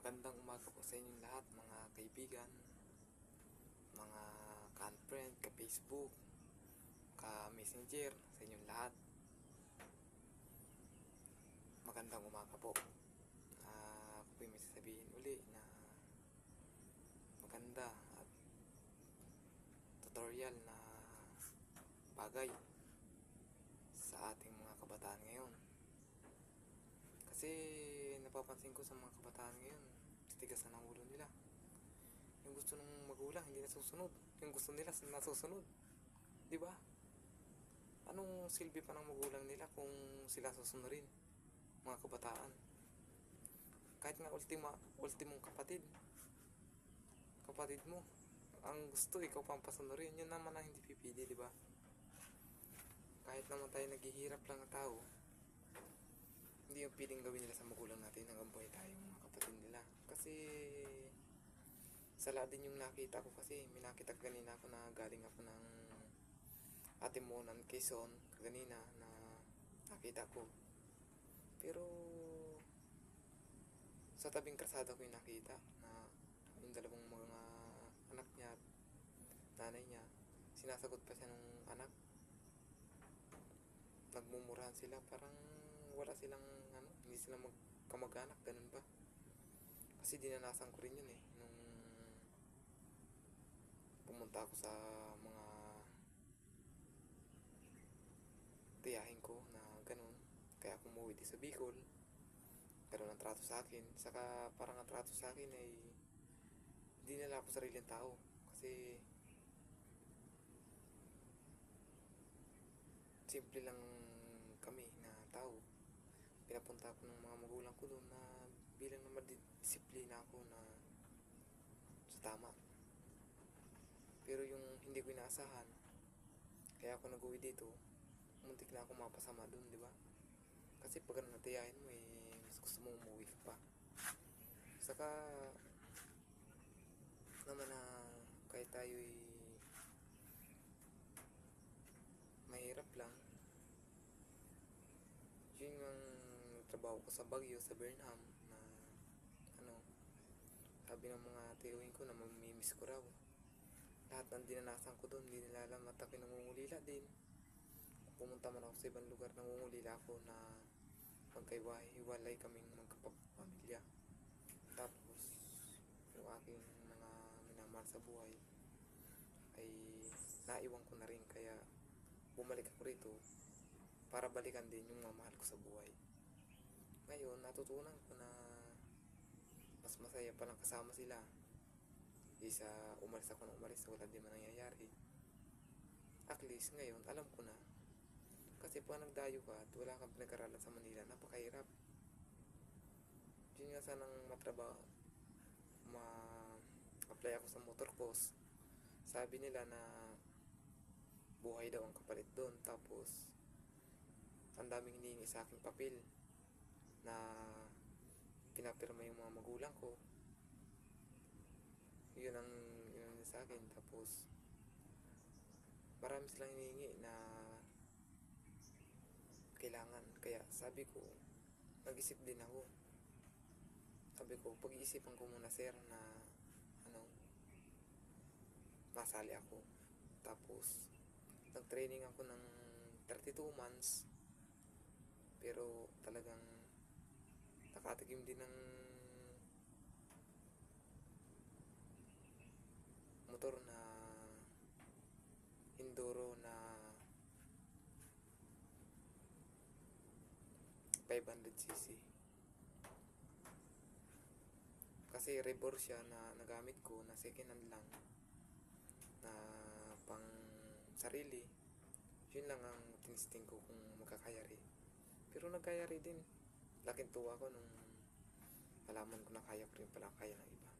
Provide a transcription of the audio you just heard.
Magandang umaga po sa inyong lahat, mga kaibigan, mga ka-friend, ka-Facebook, ka-messenger, sa inyong lahat. Magandang umaga po. Ako po may sasabihin uli na maganda at tutorial na bagay sa ating mga kabataan ngayon. Kasi napapansin ko sa mga kabataan ngayon, titigas na ng ulo nila. Yung gusto ng magulang hindi nasusunod, yung gusto nila nasusunod, di ba? Anong silbi pa ng magulang nila kung sila susunodin, mga kabataan? Kahit nga ultimong kapatid mo, ang gusto ikaw pang pasunurin, yun naman ang hindi pipili, di ba? Kahit naman tayo naghihirap lang na tao, hindi yung piling gawin nila sa magulang natin hanggang buhay tayo, mga kapatid nila. Kasi sala din yung nakita ko, kasi may nakita kanina ako na galing ako ng Atimonan, Quezon kanina na nakita ko. Pero sa tabing kalsada ko yung nakita na yung dalawang mga anak niya at nanay niya, sinasagot pa siya nung anak. Nagmumurahan sila, parang wala silang hindi sila magkamag-anak, ganun ba? Kasi dinanasan ko rin yun nung pumunta ako sa mga tiyahin ko na ganun. Kaya ako umuwi di sa Bicol, pero ang trato sa akin, saka parang ang trato sa akin ay hindi nila ako sariling tao. Kasi simple lang kami na tao. Pinapunta ako ng mga magulang ko doon na bilang na madisiplina ako na sa tama. Pero yung hindi ko inaasahan, kaya ako nag-uwi dito, muntik na ako mapasama doon, di ba? Kasi pag natiyahin mo mas gusto mo umuwi pa. Saka naman na kahit tayo'y mahirap lang, yun yung trabaho ko sa Baguio, sa Burnham, na sabi ng mga tiyuhin ko na mamimiss ko raw. Lahat ng dinanasan ko doon, hindi nila alam at ako'y nangungulila din. Kung pumunta man ako sa ibang lugar, nangungulila ako na magkaiwalay kaming magkapamilya. Tapos yung aking mga minamahal sa buhay ay naiwan ko na rin, kaya bumalik ako rito para balikan din yung mamahal ko sa buhay. Ngayon natutunan ko na mas masaya palang kasama sila isa umalis ako na umalis, wala din man nangyayari. At least ngayon alam ko na, kasi pag nagdayo ka at wala kang pinag-aralan sa Manila, napakahirap. Yun nga sanang ma-apply ako sa motor course. Sabi nila na buhay daw ang kapalit doon, tapos ang daming hinihingi sa aking papel na pinapirma yung mga magulang ko. Yun ang sa akin. Tapos marami silang hinihingi na kailangan, kaya sabi ko, nag-isip din ako. Sabi ko, pag-iisipan ko muna sir na masali ako. Tapos nag-training ako ng 32 months, pero talagang nakatikim din ng motor na enduro na 500cc. Kasi rebor siya na nagamit ko, na second hand lang, na pang sarili. Yun lang ang tinisting ko kung magkakayari. Pero nagkayari din. Laking tuwa ko nung malaman ko na kaya ko rin pala kaya ng iba.